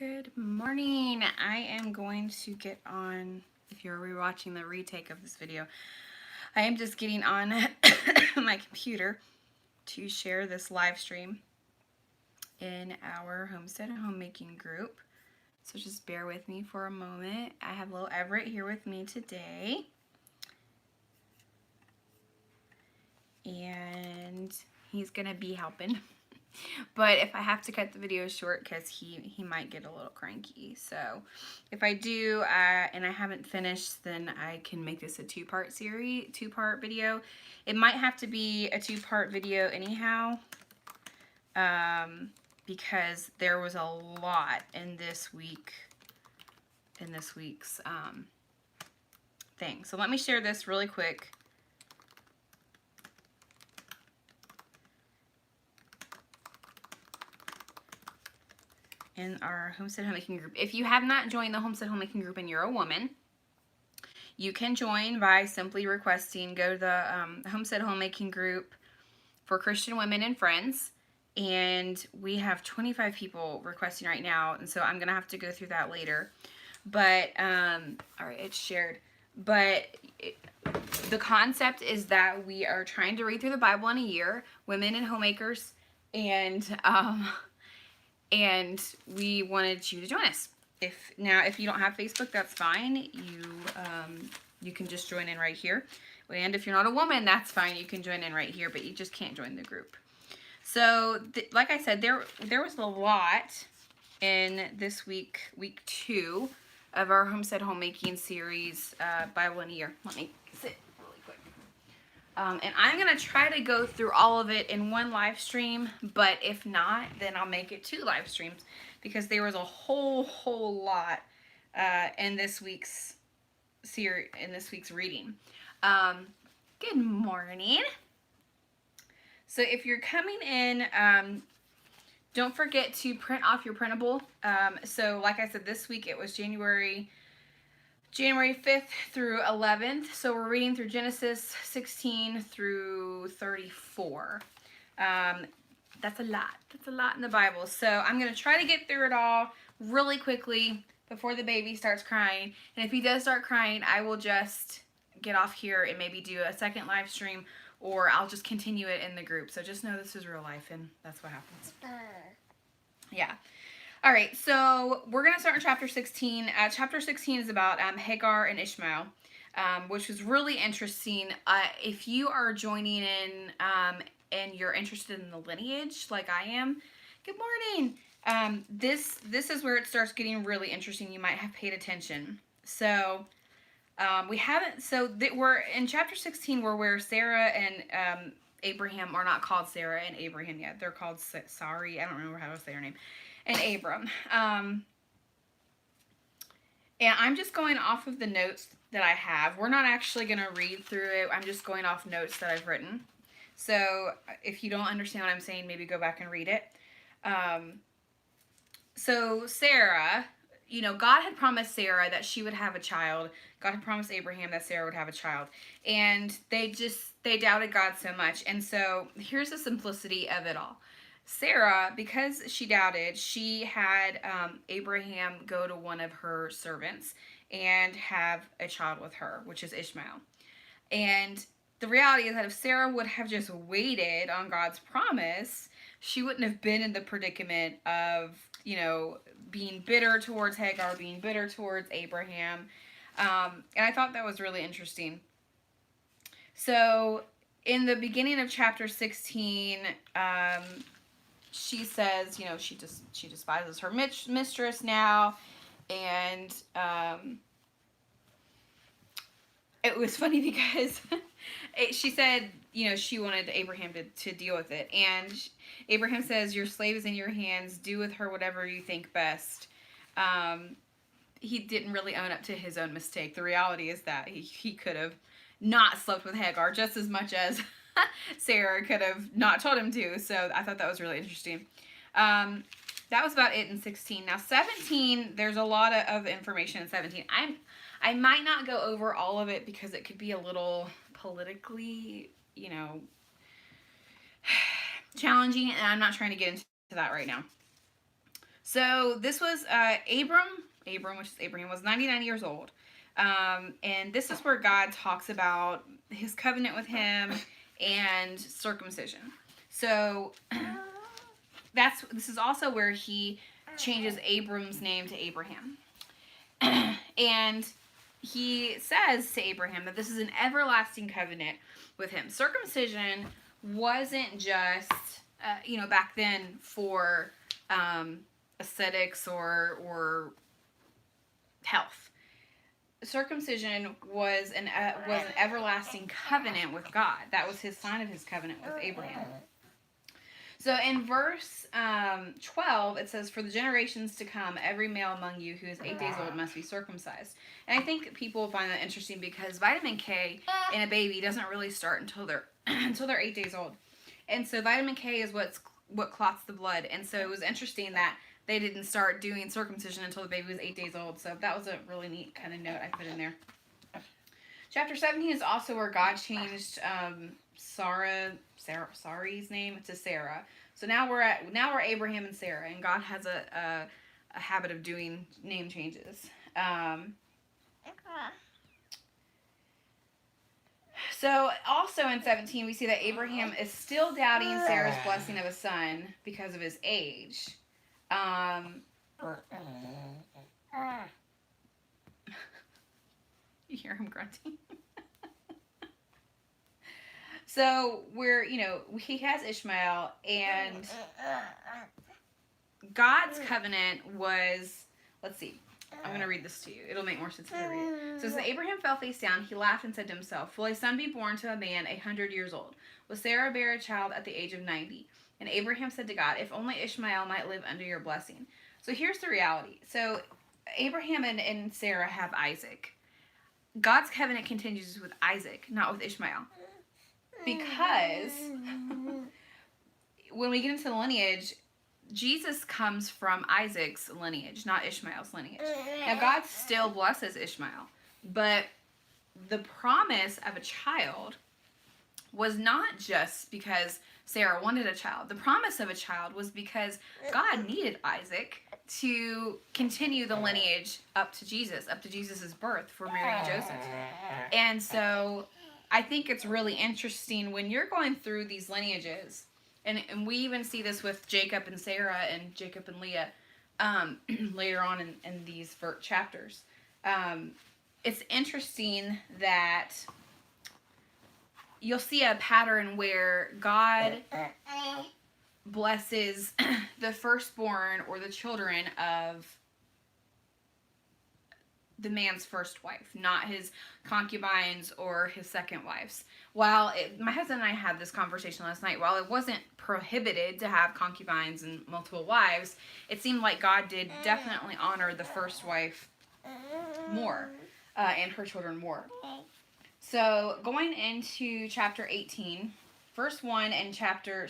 Good morning. I am going to get on, if you're rewatching the retake of this video, I am just getting on my computer to share this live stream in our homestead and homemaking group. So just bear with me for a moment. I have little Everett here with me today. And he's gonna be helping. But if I have to cut the video short because he might get a little cranky. So if I do and I haven't finished, then I can make this a two-part video. It might have to be a two-part video anyhow, because there was a lot in this week's thing. So let me share this really quick. In our Homestead Homemaking group. If you have not joined the Homestead Homemaking group and you're a woman, you can join by simply requesting, go to the Homestead Homemaking group for Christian women and friends. And we have 25 people requesting right now. And so I'm going to have to go through that later. But, all right, it's shared. But the concept is that we are trying to read through the Bible in a year, women and homemakers. And we wanted you to join us. If you don't have Facebook, that's fine. You can just join in right here. And if you're not a woman, that's fine. You can join in right here, but you just can't join the group. So, like I said, there was a lot in this week 2 of our Homestead Homemaking series, Bible in a Year. Let me sit really quick. And I'm going to try to go through all of it in one live stream, but if not, then I'll make it 2 live streams because there was a whole lot in this week's reading. Good morning. So if you're coming in, don't forget to print off your printable. So like I said, this week it was January 5th through 11th. So we're reading through Genesis 16 through 34. That's a lot. That's a lot in the Bible. So I'm going to try to get through it all really quickly before the baby starts crying. And if he does start crying, I will just get off here and maybe do a second live stream, or I'll just continue it in the group. So just know this is real life, and that's what happens. Yeah. All right, so we're going to start in chapter 16. Chapter 16 is about Hagar and Ishmael, which was really interesting. If you are joining in and you're interested in the lineage like I am, good morning. This is where it starts getting really interesting. You might have paid attention. So we're in chapter 16 where Sarah and Abraham are not called Sarah and Abraham yet. They're called Sarai. I don't remember how to say her name. And Abram. And I'm just going off of the notes that I have. We're not actually going to read through it. I'm just going off notes that I've written. So if you don't understand what I'm saying, maybe go back and read it. So Sarah, God had promised Sarah that she would have a child. God had promised Abraham that Sarah would have a child. And they doubted God so much. And so here's the simplicity of it all. Sarah, because she doubted, she had Abraham go to one of her servants and have a child with her, which is Ishmael. And the reality is that if Sarah would have just waited on God's promise, she wouldn't have been in the predicament of, being bitter towards Hagar, being bitter towards Abraham. And I thought that was really interesting. So in the beginning of chapter 16, she says, she despises her mistress now, and it was funny because she said, she wanted Abraham to deal with it, and Abraham says, "Your slave is in your hands. Do with her whatever you think best." He didn't really own up to his own mistake. The reality is that he could have not slept with Hagar just as much as Sarah could have not told him to. So I thought that was really interesting. That was about it in 16. Now 17, there's a lot of information in 17. I might not go over all of it because it could be a little politically, challenging, and I'm not trying to get into that right now. So this was Abram, which is Abraham, was 99 years old. And this is where God talks about his covenant with him and circumcision. So this is also where he changes Abram's name to Abraham. And he says to Abraham that this is an everlasting covenant with him. Circumcision wasn't just, back then for aesthetics or health. Circumcision was an everlasting covenant with God. That was his sign of his covenant with Abraham. So in verse 12, it says, "For the generations to come, every male among you who is 8 days old must be circumcised." And I think people find that interesting because vitamin K in a baby doesn't really start until they're 8 days old. And so vitamin K is what clots the blood. And so it was interesting that they didn't start doing circumcision until the baby was 8 days old. So that was a really neat kind of note I put in there. Chapter 17 is also where God changed Sarai's name to Sarah. So now we're Abraham and Sarah, and God has a habit of doing name changes. So also in 17 we see that Abraham is still doubting Sarah's blessing of a son because of his age. You hear him grunting. So he has Ishmael, and God's covenant was, let's see, I'm going to read this to you. It'll make more sense if I read it. So as Abraham fell face down, he laughed and said to himself, "Will a son be born to a man 100 years old? Will Sarah bear a child at the age of 90? And Abraham said to God, if only Ishmael might live under your blessing." So here's the reality. So Abraham and Sarah have Isaac. God's covenant continues with Isaac, not with Ishmael. Because when we get into the lineage, Jesus comes from Isaac's lineage, not Ishmael's lineage. Now, God still blesses Ishmael, but the promise of a child was not just because Sarah wanted a child. The promise of a child was because God needed Isaac to continue the lineage up to Jesus' birth for Mary and Joseph. And so I think it's really interesting when you're going through these lineages, and we even see this with Jacob and Sarah and Jacob and Leah later on in these chapters. It's interesting that you'll see a pattern where God blesses the firstborn or the children of the man's first wife, not his concubines or his second wives. While my husband and I had this conversation last night, while it wasn't prohibited to have concubines and multiple wives, it seemed like God did definitely honor the first wife more and her children more. So going into chapter 18, verse 1 and in chapter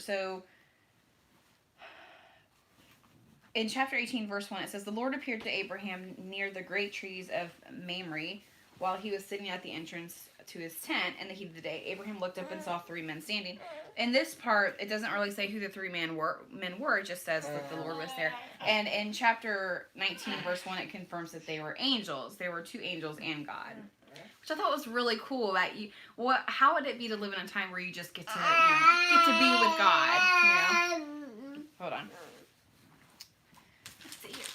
18, verse 1, it says, "The Lord appeared to Abraham near the great trees of Mamre while he was sitting at the entrance to his tent in the heat of the day. Abraham looked up and saw 3 men standing." In this part, it doesn't really say who the 3 men were. It just says that the Lord was there. And in chapter 19, verse 1, it confirms that they were angels. There were 2 angels and God. Which I thought was really cool. That how would it be to live in a time where you just get to be with God? Hold on. Let's see here.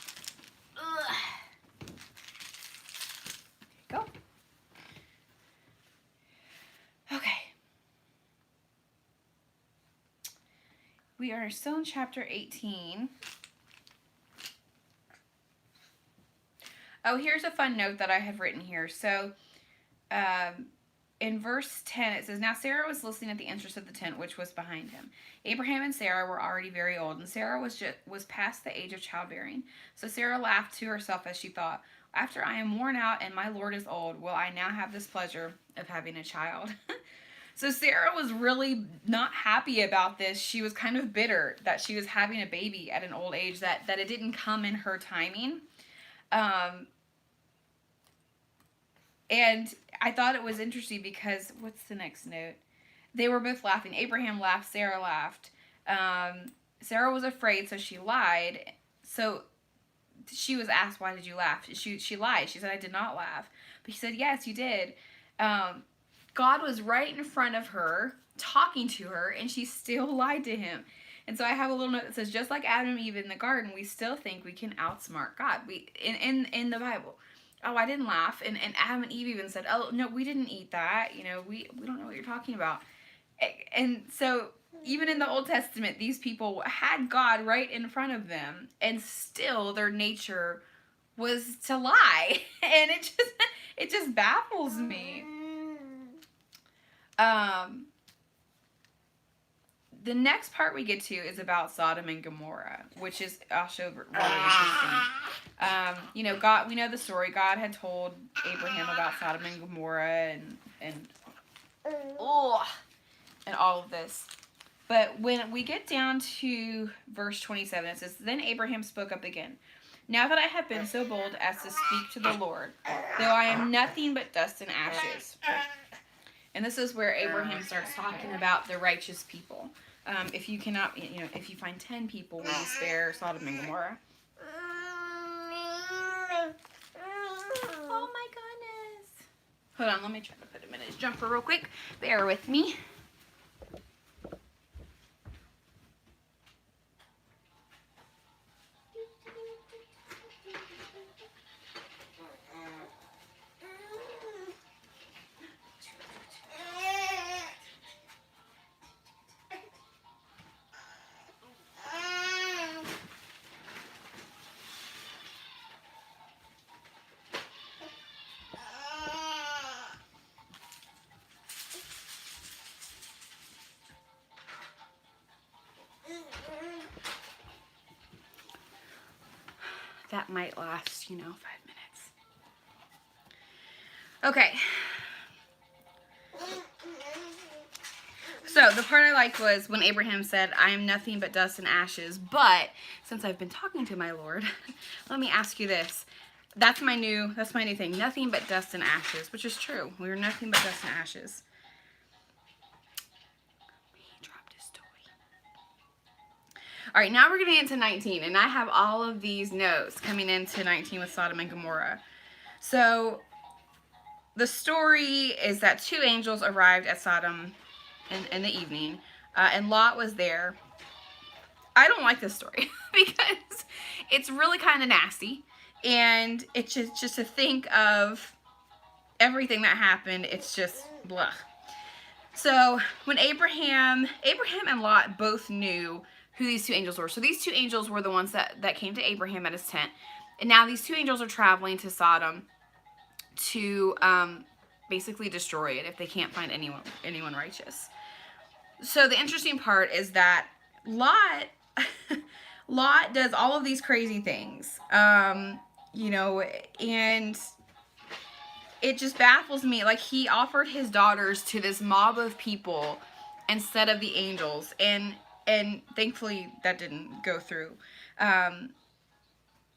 Go. Okay. We are still in chapter 18. Oh, here's a fun note that I have written here. So, in verse 10, it says, "Now Sarah was listening at the entrance of the tent, which was behind him. Abraham and Sarah were already very old, and Sarah was past the age of childbearing. So Sarah laughed to herself as she thought, 'After I am worn out and my Lord is old, will I now have this pleasure of having a child?'" So Sarah was really not happy about this. She was kind of bitter that she was having a baby at an old age, that it didn't come in her timing. And I thought it was interesting because, what's the next note? They were both laughing. Abraham laughed, Sarah laughed. Sarah was afraid, so she lied. So she was asked, why did you laugh? She lied. She said, I did not laugh. But he said, yes, you did. God was right in front of her, talking to her, and she still lied to him. And so I have a little note that says, just like Adam and Eve in the garden, we still think we can outsmart God. We in the Bible. Oh, I didn't laugh. And Adam and Eve even said, oh, no, we didn't eat that. You know, we don't know what you're talking about. And so even in the Old Testament, these people had God right in front of them, and still their nature was to lie. And it just baffles me. The next part we get to is about Sodom and Gomorrah, which is also really interesting. You know, God, we know the story. God had told Abraham about Sodom and Gomorrah and all of this. But when we get down to verse 27, it says, then Abraham spoke up again. Now that I have been so bold as to speak to the Lord, though I am nothing but dust and ashes. And this is where Abraham starts talking about the righteous people. If you cannot, you know, if you find 10 people, will you spare Sodom and Gomorrah? Oh my goodness. Hold on, let me try to put him in his jumper real quick. Bear with me. That might last, 5 minutes. Okay. So the part I liked was when Abraham said, I am nothing but dust and ashes, but since I've been talking to my Lord, let me ask you this. That's my new thing. Nothing but dust and ashes, which is true. We are nothing but dust and ashes. He dropped his toy. All right, now we're getting into 19, and I have all of these notes coming into 19 with Sodom and Gomorrah. So the story is that 2 angels arrived at Sodom in the evening, and Lot was there. I don't like this story because it's really kind of nasty, and it's just to think of everything that happened, it's just blah. So when Abraham and Lot both knew who these 2 angels were. So these 2 angels were the ones that came to Abraham at his tent, and now these 2 angels are traveling to Sodom to basically destroy it if they can't find anyone righteous. So the interesting part is that Lot does all of these crazy things, and it just baffles me. Like, he offered his daughters to this mob of people instead of the angels, and thankfully that didn't go through. And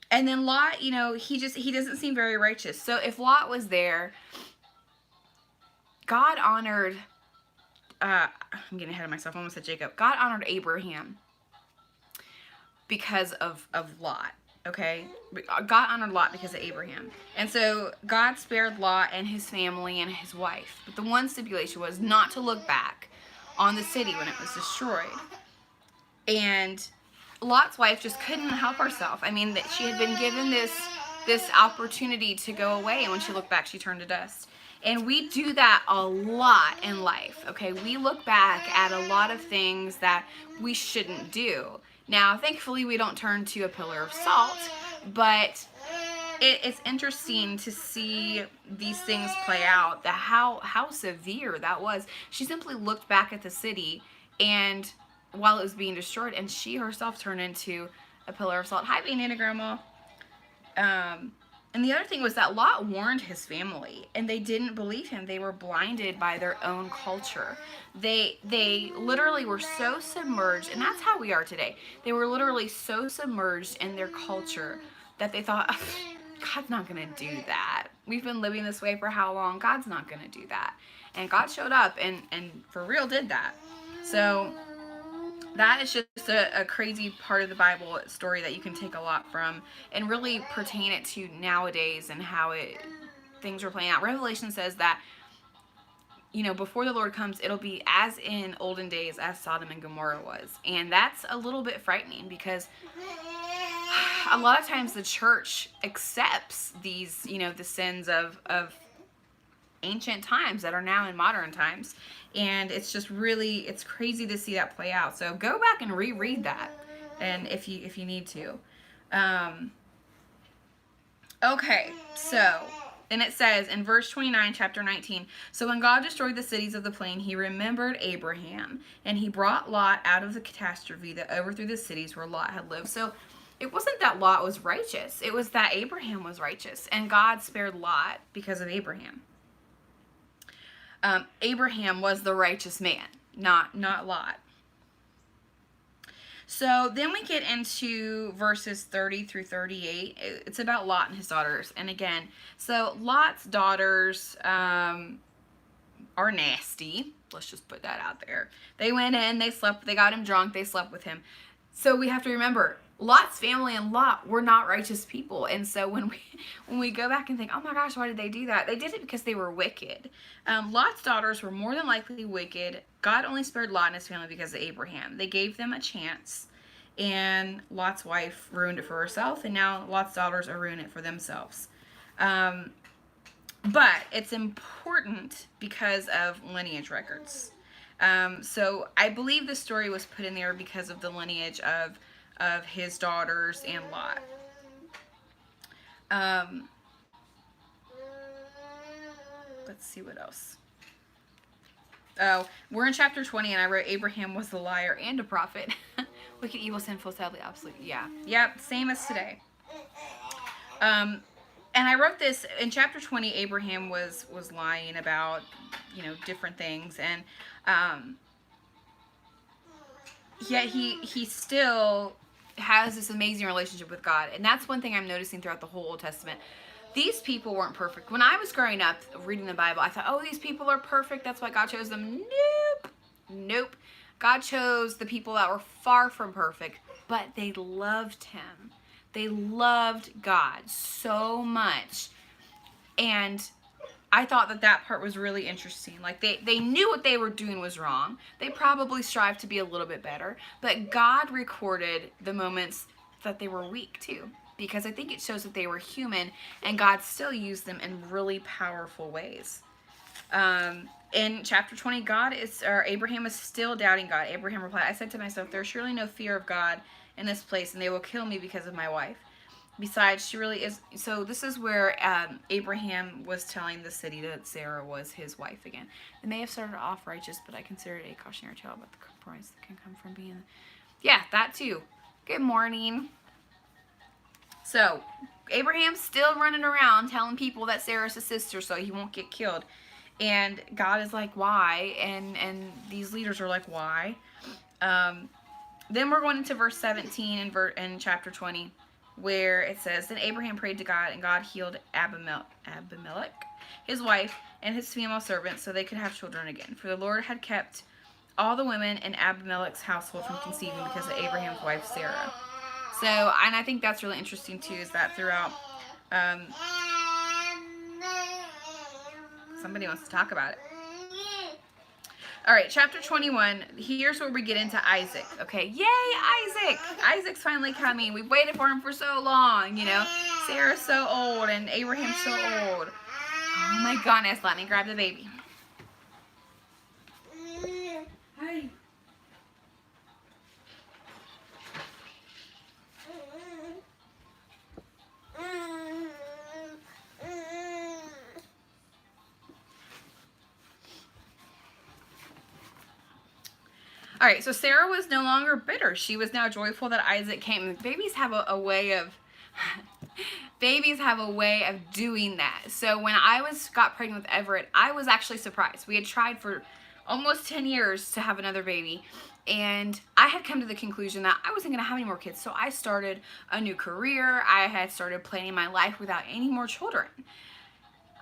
then Lot, he doesn't seem very righteous. So if Lot was there, God honored, I'm getting ahead of myself, I almost said Jacob. God honored Abraham because of Lot, okay? God honored Lot because of Abraham. And so God spared Lot and his family and his wife. But the one stipulation was not to look back on the city when it was destroyed. And Lot's wife just couldn't help herself. I mean, that she had been given this opportunity to go away, and when she looked back, she turned to dust. And we do that a lot in life, okay? We look back at a lot of things that we shouldn't do. Now, thankfully, we don't turn to a pillar of salt, but it's interesting to see these things play out, how severe that was. She simply looked back at the city, and while it was being destroyed, and she herself turned into a pillar of salt. Hi, Banana Grandma. And the other thing was that Lot warned his family, and they didn't believe him. They were blinded by their own culture. They literally were so submerged, and that's how we are today. They were literally so submerged in their culture that they thought, God's not going to do that. We've been living this way for how long? God's not going to do that. And God showed up and for real did that. So that is just a crazy part of the Bible story that you can take a lot from and really pertain it to nowadays and how things are playing out. Revelation says that, you know, before the Lord comes, it'll be as in olden days as Sodom and Gomorrah was. And that's a little bit frightening because a lot of times the church accepts these, you know, the sins of ancient times that are now in modern times. And it's just really, it's crazy to see that play out. So go back and reread that, and if you need to. Okay, so, and it says in verse 29, chapter 19, so when God destroyed the cities of the plain, he remembered Abraham, and he brought Lot out of the catastrophe that overthrew the cities where Lot had lived. So it wasn't that Lot was righteous, it was that Abraham was righteous, and God spared Lot because of Abraham. Abraham was the righteous man, not Lot. So then we get into verses 30 through 38. It's about Lot and his daughters. And again, so Lot's daughters are nasty. Let's just put that out there. They went in, they slept, they got him drunk, they slept with him. So we have to remember, Lot's family and Lot were not righteous people. And so when we go back and think, oh my gosh, why did they do that? They did it because they were wicked. Lot's daughters were more than likely wicked. God only spared Lot and his family because of Abraham. They gave them a chance, and Lot's wife ruined it for herself, and now Lot's daughters are ruining it for themselves. But it's important because of lineage records. So I believe the story was put in there because of the lineage of his daughters and Lot. Let's see what else. Oh, we're in chapter 20, and I wrote Abraham was a liar and a prophet. Wicked, evil, sinful, sadly, obsolete. Yeah. Yep, same as today. And I wrote this in chapter 20. Abraham was lying about, you know, different things, and yet he still has this amazing relationship with God. And that's one thing I'm noticing throughout the whole Old Testament. These people weren't perfect. When I was growing up reading the Bible, I thought, oh, these people are perfect, that's why God chose them. Nope. God chose the people that were far from perfect, but they loved him. They loved God so much. And I thought that part was really interesting. Like, they knew what they were doing was wrong. They probably strived to be a little bit better. But God recorded the moments that they were weak too, because I think it shows that they were human, and God still used them in really powerful ways. In chapter 20, Abraham is still doubting God. Abraham replied, I said to myself, there's surely no fear of God in this place, and they will kill me because of my wife. Besides, she really is. So this is where Abraham was telling the city that Sarah was his wife again. They may have started off righteous, but I consider it a cautionary tale about the compromise that can come from being... Yeah, that too. Good morning. So, Abraham's still running around telling people that Sarah's his sister so he won't get killed. And God is like, why? And these leaders are like, why? Then we're going into verse 17 in chapter 20, where it says, then Abraham prayed to God, and God healed Abimelech, his wife, and his female servants, so they could have children again. For the Lord had kept all the women in Abimelech's household from conceiving because of Abraham's wife Sarah. So, and I think that's really interesting too, is that throughout, somebody wants to talk about it. All right, chapter 21, here's where we get into Isaac, okay? Yay, Isaac! Isaac's finally coming. We've waited for him for so long, you know? Sarah's so old, and Abraham's so old. Oh my goodness, let me grab the baby. Hi. All right, so Sarah was no longer bitter. She was now joyful that Isaac came. Babies have a way of doing that. So when I got pregnant with Everett, I was actually surprised. We had tried for almost 10 years to have another baby, and I had come to the conclusion that I wasn't going to have any more kids. So I started a new career. I had started planning my life without any more children.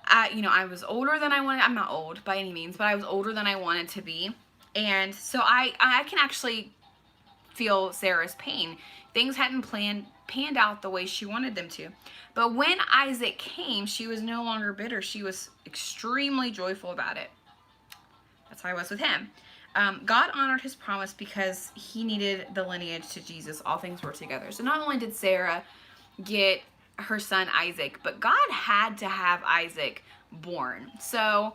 I was older than I wanted. I'm not old by any means, but I was older than I wanted to be. And so I can actually feel Sarah's pain. Things hadn't panned out the way she wanted them to. But when Isaac came, she was no longer bitter. She was extremely joyful about it. That's how I was with him. God honored his promise because he needed the lineage to Jesus. All things work together. So not only did Sarah get her son Isaac, but God had to have Isaac born. So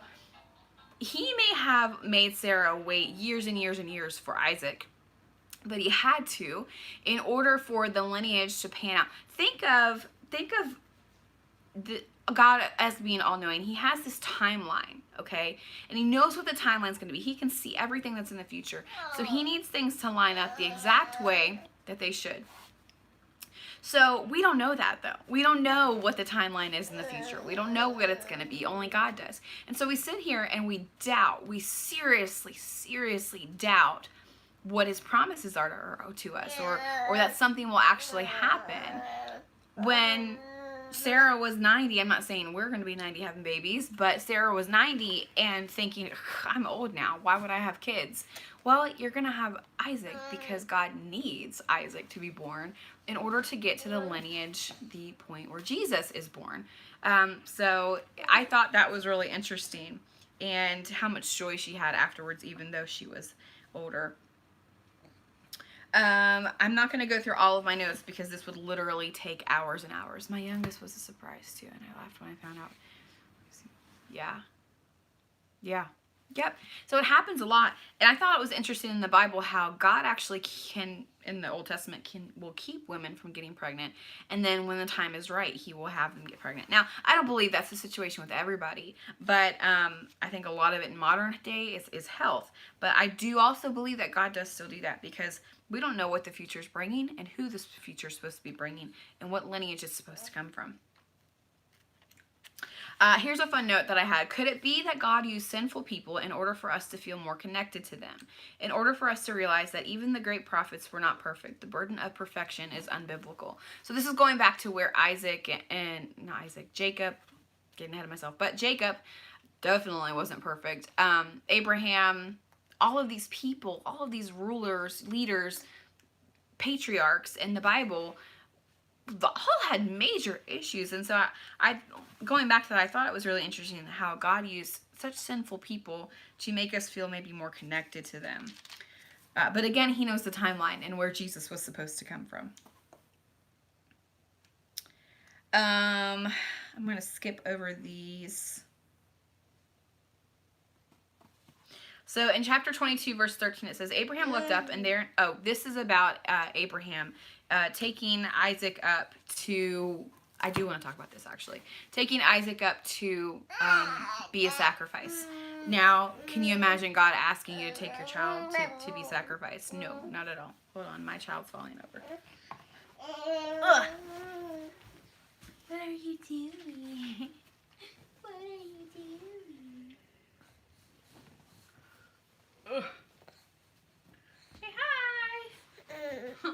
he may have made Sarah wait years and years and years for Isaac, but he had to in order for the lineage to pan out. Think of God as being all-knowing. He has this timeline, okay? And he knows what the timeline's going to be. He can see everything that's in the future. So he needs things to line up the exact way that they should. So we don't know that, though. We don't know what the timeline is in the future. We don't know what it's going to be. Only God does. And so we sit here and we doubt. We seriously, seriously doubt what his promises are to us, or that something will actually happen. When Sarah was 90, I'm not saying we're going to be 90 having babies, but Sarah was 90 and thinking, I'm old now. Why would I have kids? Well, you're going to have Isaac because God needs Isaac to be born in order to get to the lineage, the point where Jesus is born. So I thought that was really interesting, and how much joy she had afterwards, even though she was older. I'm not going to go through all of my notes because this would literally take hours and hours. My youngest was a surprise too, and I laughed when I found out. Yeah. Yep. So it happens a lot. And I thought it was interesting in the Bible how God actually can, in the Old Testament, will keep women from getting pregnant. And then when the time is right, he will have them get pregnant. Now, I don't believe that's the situation with everybody, but I think a lot of it in modern day is health. But I do also believe that God does still do that, because we don't know what the future is bringing and who this future is supposed to be bringing and what lineage it's supposed to come from. Here's a fun note that I had. Could it be that God used sinful people in order for us to feel more connected to them? In order for us to realize that even the great prophets were not perfect. The burden of perfection is unbiblical. So this is going back to where Jacob, getting ahead of myself, but Jacob definitely wasn't perfect. Abraham, all of these people, all of these rulers, leaders, patriarchs in the Bible, all had major issues. And so I going back to that, I thought it was really interesting how God used such sinful people to make us feel maybe more connected to them. But again, he knows the timeline and where Jesus was supposed to come from. I'm going to skip over these. So in chapter 22, verse 13, it says, Abraham looked up and there, this is about Abraham taking Isaac up to, I do want to talk about this actually, taking Isaac up to be a sacrifice. Now, can you imagine God asking you to take your child to be sacrificed? No, not at all. Hold on, my child's falling over. Ugh. What are you doing? What are you doing? Ugh. Say hi. Hi.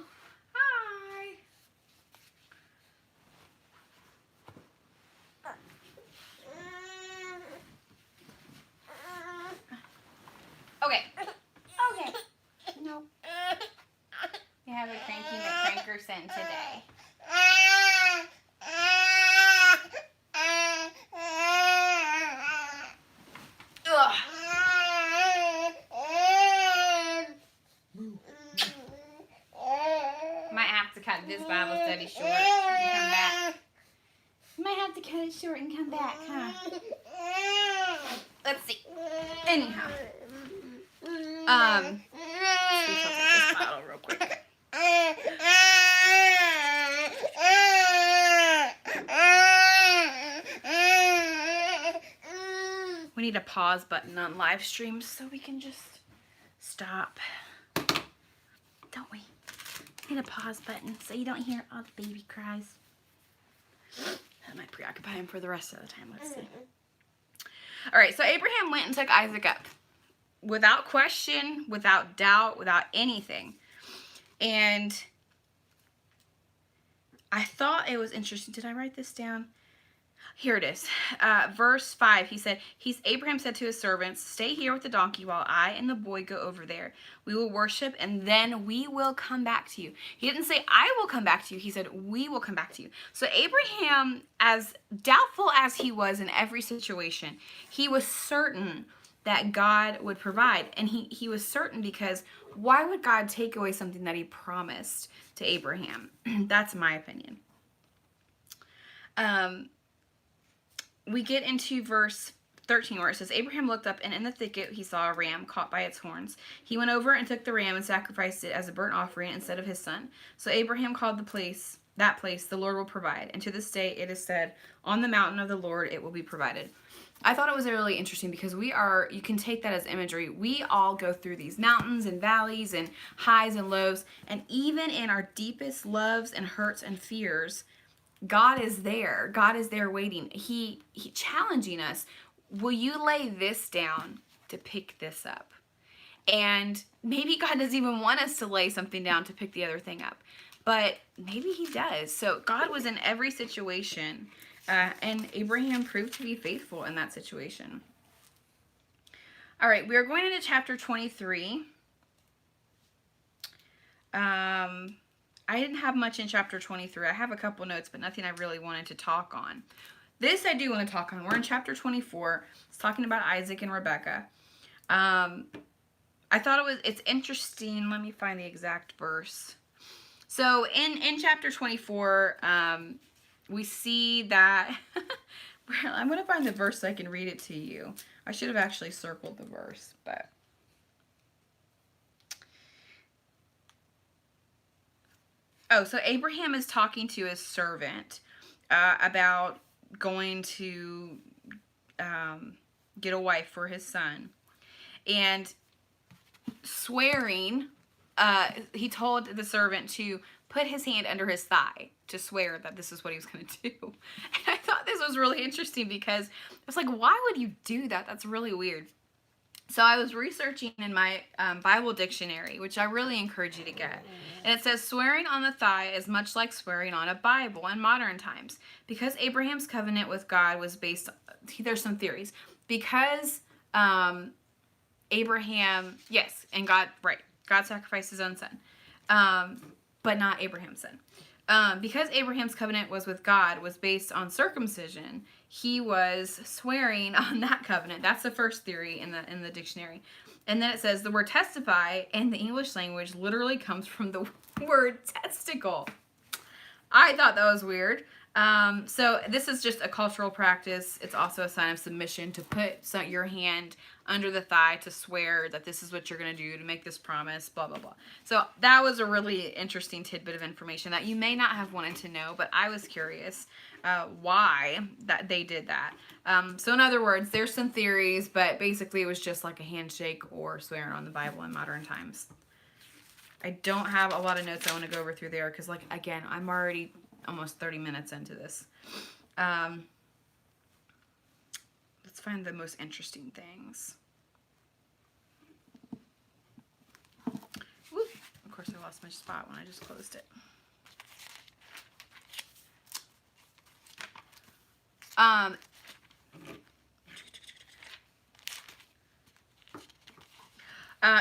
Okay. No. You have a cranky McCrankerson today. Ugh. Might have to cut this Bible study short and come back. Might have to cut it short and come back, huh? Let's see. Anyhow. Let's see if I'll take this bottle real quick. We need a pause button on live streams so we can just stop. Don't we? Need a pause button so you don't hear all the baby cries. That might preoccupy him for the rest of the time. Let's see. All right, so Abraham went and took Isaac up without question, without doubt, without anything. And I thought it was interesting. Did I write this down? Here it is. Verse 5, he said, Abraham said to his servants, stay here with the donkey while I and the boy go over there. We will worship and then we will come back to you. He didn't say, I will come back to you. He said, we will come back to you. So Abraham, as doubtful as he was in every situation, he was certain that God would provide. And he was certain because why would God take away something that he promised to Abraham? That's my opinion. We get into verse 13 where it says, Abraham looked up and in the thicket he saw a ram caught by its horns. He went over and took the ram and sacrificed it as a burnt offering instead of his son. So Abraham called that place, the Lord will provide. And to this day it is said, on the mountain of the Lord it will be provided. I thought it was really interesting because you can take that as imagery. We all go through these mountains and valleys and highs and lows. And even in our deepest loves and hurts and fears, God is there. God is there waiting. He challenging us. Will you lay this down to pick this up? And maybe God doesn't even want us to lay something down to pick the other thing up. But maybe he does. So God was in every situation. And Abraham proved to be faithful in that situation. All right, we are going into chapter 23. I didn't have much in chapter 23. I have a couple notes, but nothing I really wanted to talk on. This I do want to talk on. We're in chapter 24. It's talking about Isaac and Rebekah. I thought it's interesting. Let me find the exact verse. So in chapter 24, we see that, I'm going to find the verse so I can read it to you. I should have actually circled the verse, but. Oh, so Abraham is talking to his servant about going to get a wife for his son. And swearing, he told the servant to put his hand under his thigh to swear that this is what he was going to do. And I thought this was really interesting because I was like, why would you do that? That's really weird. So I was researching in my Bible dictionary, which I really encourage you to get. And it says, swearing on the thigh is much like swearing on a Bible in modern times. Because Abraham's covenant with God was based, there's some theories. Because Abraham, yes, and God sacrificed his own son. But not Abraham's son. Because Abraham's covenant was with God, was based on circumcision, he was swearing on that covenant. That's the first theory in the dictionary. And then it says the word testify in the English language literally comes from the word testicle. I thought that was weird. So this is just a cultural practice. It's also a sign of submission to put your hand under the thigh to swear that this is what you're going to do, to make this promise, blah, blah, blah. So that was a really interesting tidbit of information that you may not have wanted to know, but I was curious why that they did that. So in other words, there's some theories, but basically it was just like a handshake or swearing on the Bible in modern times. I don't have a lot of notes I want to go over through there because, like, again, I'm already almost 30 minutes into this. Let's find the most interesting things. Woo. Of course, I lost my spot when I just closed it.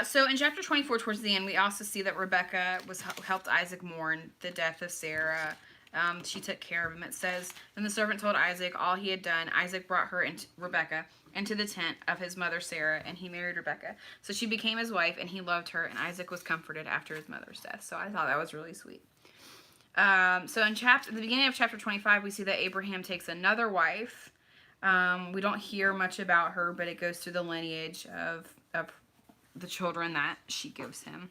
So in chapter 24, towards the end, we also see that Rebekah helped Isaac mourn the death of Sarah. She took care of him. It says, then the servant told Isaac all he had done. Isaac brought her into Rebekah into the tent of his mother Sarah, and he married Rebekah. So she became his wife, and he loved her, and Isaac was comforted after his mother's death. So I thought that was really sweet. So in the beginning of chapter 25, we see that Abraham takes another wife. We don't hear much about her, but it goes through the lineage of the children that she gives him.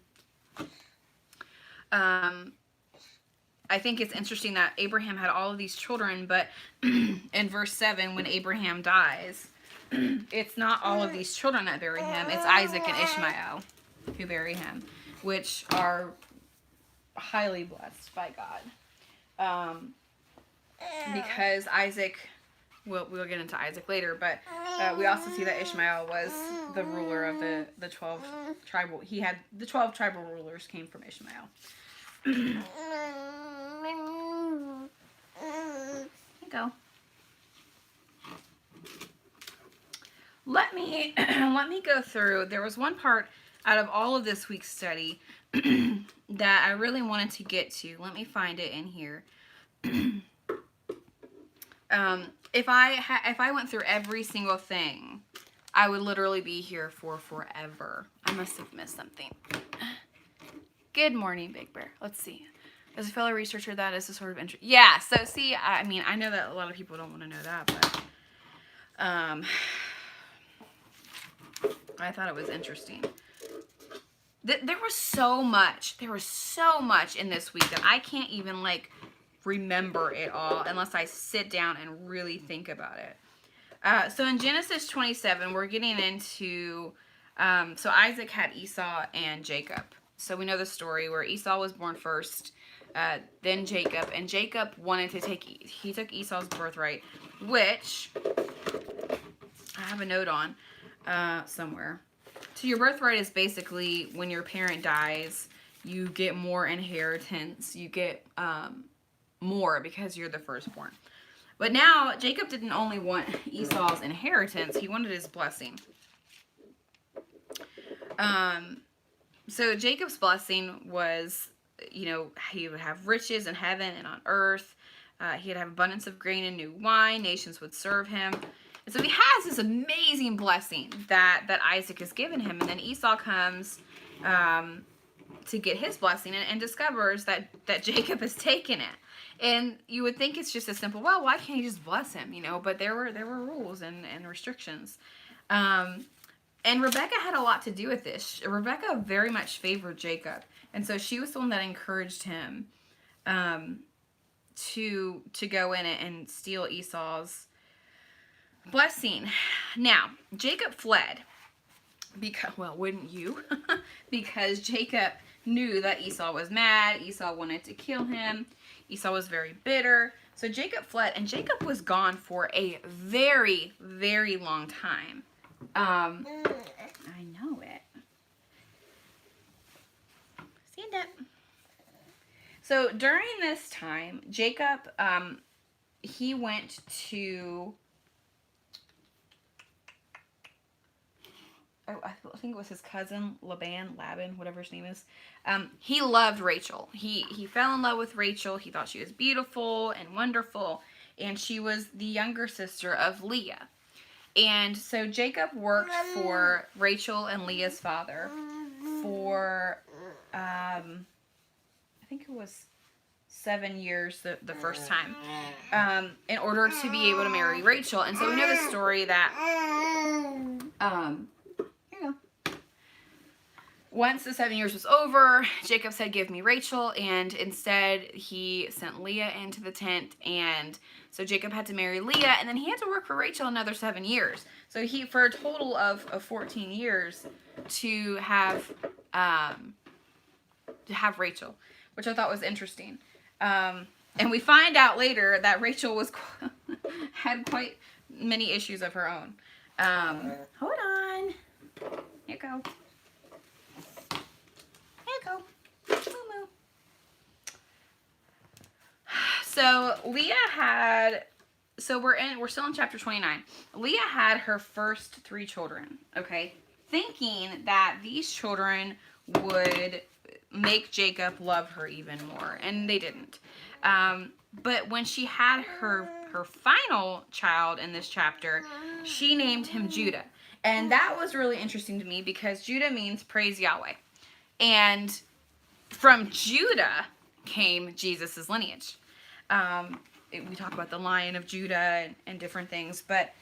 I think it's interesting that Abraham had all of these children, but in verse 7, when Abraham dies, it's not all of these children that bury him. It's Isaac and Ishmael who bury him, which are highly blessed by God. Because Isaac, we'll get into Isaac later, but we also see that Ishmael was the ruler of the 12 tribal. The 12 tribal rulers came from Ishmael. Here you go. let me let me go through. There was one part out of all of this week's study that I really wanted to get to. Let me find it in here. If I went through every single thing, I would literally be here for forever. I must have missed something. Good morning, Big Bear. Let's see. As a fellow researcher, that is a sort of interest. Yeah, so see, I mean, I know that a lot of people don't want to know that, but I thought it was interesting. There was so much. There was so much in this week that I can't even, like, remember it all unless I sit down and really think about it. So in Genesis 27, we're getting into, so Isaac had Esau and Jacob. So we know the story where Esau was born first, then Jacob, and Jacob wanted to he took Esau's birthright, which I have a note on somewhere. So your birthright is basically when your parent dies, you get more inheritance, you get more because you're the firstborn. But now Jacob didn't only want Esau's inheritance, he wanted his blessing. So Jacob's blessing was, you know, he would have riches in heaven and on earth. He'd have abundance of grain and new wine. Nations would serve him. And so he has this amazing blessing that Isaac has given him. And then Esau comes to get his blessing and discovers that Jacob has taken it. And you would think it's just as simple, well, why can't he just bless him, you know? But there were rules and restrictions. And Rebecca had a lot to do with this. Rebecca very much favored Jacob. And so she was the one that encouraged him to go in and steal Esau's blessing. Now, Jacob fled. Because, well, wouldn't you? Because Jacob knew that Esau was mad. Esau wanted to kill him. Esau was very bitter. So Jacob fled, and Jacob was gone for a very, very long time. I know it. Stand up. So during this time, Jacob, he went to, I think it was his cousin, Laban, whatever his name is. He loved Rachel. He fell in love with Rachel. He thought she was beautiful and wonderful. And she was the younger sister of Leah. And so Jacob worked for Rachel and Leah's father for, I think it was 7 years the first time, in order to be able to marry Rachel. And so we know the story that, here you go. Once the 7 years was over, Jacob said, give me Rachel, and instead he sent Leah into the tent, and so Jacob had to marry Leah, and then he had to work for Rachel another 7 years. So he, for a total of 14 years, to have Rachel, which I thought was interesting. And we find out later that Rachel was had quite many issues of her own. Hold on. Here you go. Moo-moo. So Leah had, so we're still in chapter 29. Leah had her first 3 children, okay? Thinking that these children would make Jacob love her even more, and they didn't. But when she had her final child in this chapter, she named him Judah. And that was really interesting to me because Judah means praise Yahweh. And from Judah came Jesus' lineage. We talk about the Lion of Judah and different things, but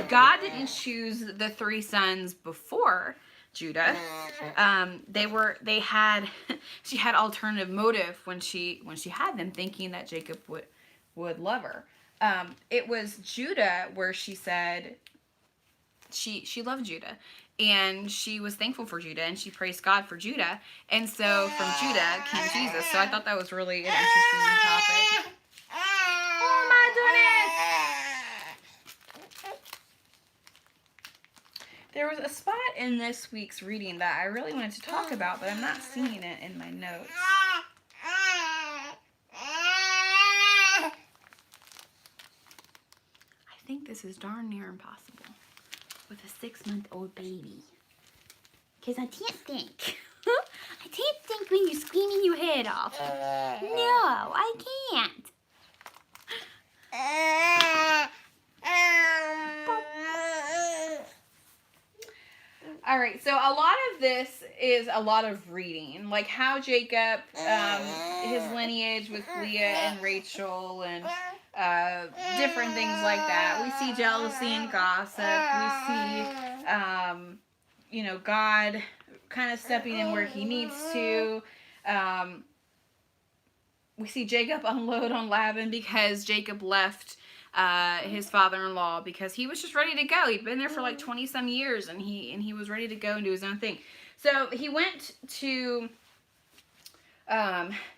God didn't choose the 3 sons before Judah. She had alternative motive when she had them, thinking that Jacob would love her. It was Judah where she said she loved Judah, and she was thankful for Judah, and she praised God for Judah, and so from Judah came Jesus. So I thought that was really an interesting topic. Oh my goodness! There was a spot in this week's reading that I really wanted to talk about, but I'm not seeing it in my notes. I think this is darn near impossible. with a 6-month-old baby. Because I can't think. I can't think when you're screaming your head off. No, I can't. All right, so a lot of this is a lot of reading, like how Jacob, his lineage with Leah and Rachel and different things like that. We see jealousy and gossip. We see, God kind of stepping in where he needs to. We see Jacob unload on Laban because Jacob left his father-in-law because he was just ready to go. He'd been there for like 20 some years and he was ready to go and do his own thing. So he went to,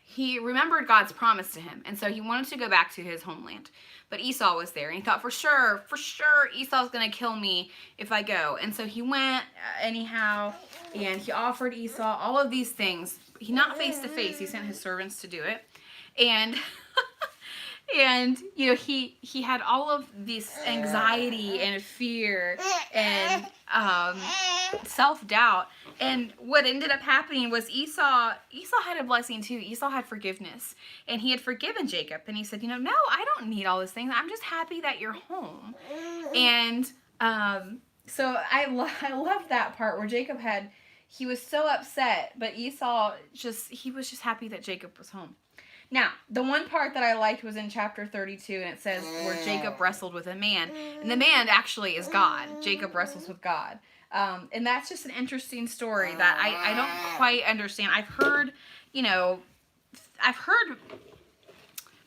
he remembered God's promise to him. And so he wanted to go back to his homeland. But Esau was there and he thought for sure Esau's going to kill me if I go. And so he went anyhow and he offered Esau all of these things. He not face to face. He sent his servants to do it. And he had all of this anxiety and fear and self-doubt. And what ended up happening was Esau had a blessing too. Esau had forgiveness. And he had forgiven Jacob. And he said, no, I don't need all these things. I'm just happy that you're home. And so I love that part where Jacob he was so upset, but Esau he was just happy that Jacob was home. Now, the one part that I liked was in chapter 32, and it says where Jacob wrestled with a man. And the man actually is God. Jacob wrestles with God. And that's just an interesting story that I don't quite understand. I've heard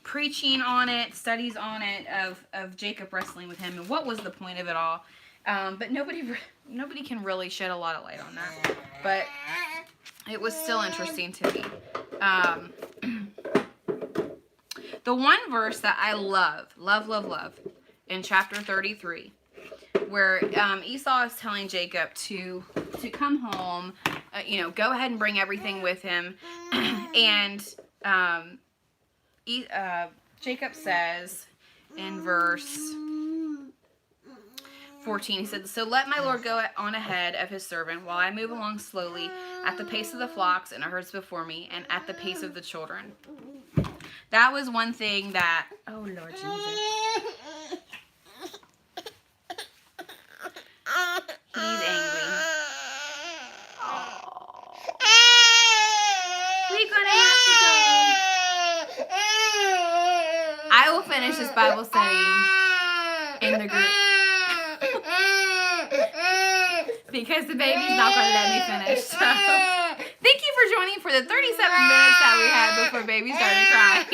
preaching on it, studies on it of Jacob wrestling with him, and what was the point of it all. But nobody can really shed a lot of light on that. But it was still interesting to me. The one verse that I love in chapter 33, where Esau is telling Jacob to come home, go ahead and bring everything with him, and Jacob says in verse 14, he said, "So let my Lord go on ahead of his servant while I move along slowly at the pace of the flocks and herds before me and at the pace of the children." That was one thing that, oh Lord Jesus. He's angry. Oh. We're gonna have to go. I will finish this Bible study in the group. Because the baby's not going to let me finish. So, thank you for joining for the 37 minutes that we had before baby started crying.